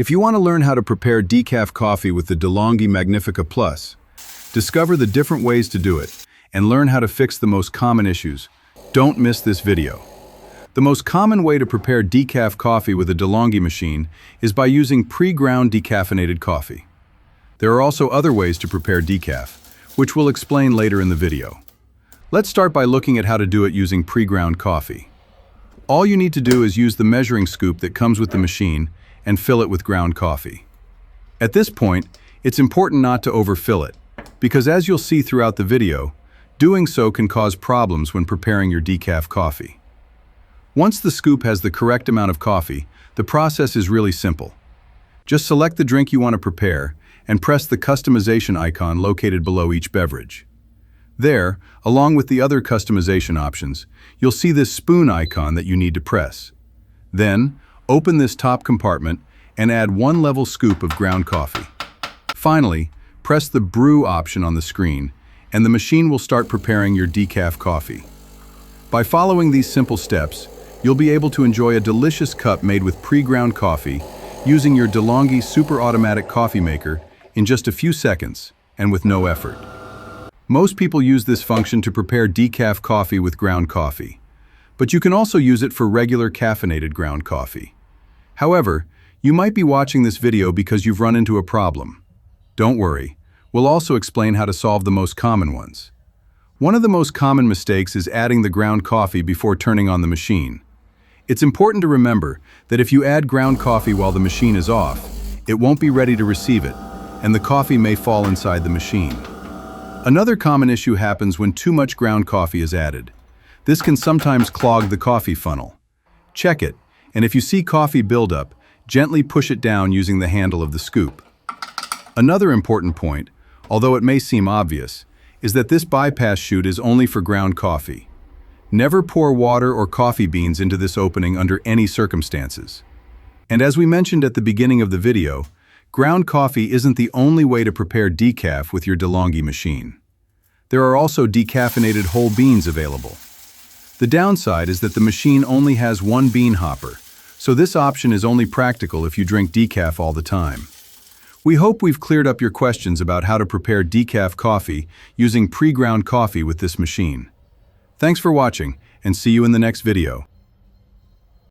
If you want to learn how to prepare decaf coffee with the De'Longhi Magnifica Plus, discover the different ways to do it, and learn how to fix the most common issues, don't miss this video. The most common way to prepare decaf coffee with a De'Longhi machine is by using pre-ground decaffeinated coffee. There are also other ways to prepare decaf, which we'll explain later in the video. Let's start by looking at how to do it using pre-ground coffee. All you need to do is use the measuring scoop that comes with the machine and fill it with ground coffee. At this point, it's important not to overfill it, because as you'll see throughout the video, doing so can cause problems when preparing your decaf coffee. Once the scoop has the correct amount of coffee, the process is really simple. Just select the drink you want to prepare and press the customization icon located below each beverage. There, along with the other customization options, you'll see this spoon icon that you need to press. Then, open this top compartment and add 1 level scoop of ground coffee. Finally, press the brew option on the screen, and the machine will start preparing your decaf coffee. By following these simple steps, you'll be able to enjoy a delicious cup made with pre-ground coffee using your De'Longhi super automatic coffee maker in just a few seconds and with no effort. Most people use this function to prepare decaf coffee with ground coffee, but you can also use it for regular caffeinated ground coffee. However, you might be watching this video because you've run into a problem. Don't worry, we'll also explain how to solve the most common ones. One of the most common mistakes is adding the ground coffee before turning on the machine. It's important to remember that if you add ground coffee while the machine is off, it won't be ready to receive it, and the coffee may fall inside the machine. Another common issue happens when too much ground coffee is added. This can sometimes clog the coffee funnel. Check it, and if you see coffee buildup, gently push it down using the handle of the scoop. Another important point, although it may seem obvious, is that this bypass chute is only for ground coffee. Never pour water or coffee beans into this opening under any circumstances. And as we mentioned at the beginning of the video, ground coffee isn't the only way to prepare decaf with your De'Longhi machine. There are also decaffeinated whole beans available. The downside is that the machine only has one bean hopper, so this option is only practical if you drink decaf all the time. We hope we've cleared up your questions about how to prepare decaf coffee using pre-ground coffee with this machine. Thanks for watching, and see you in the next video.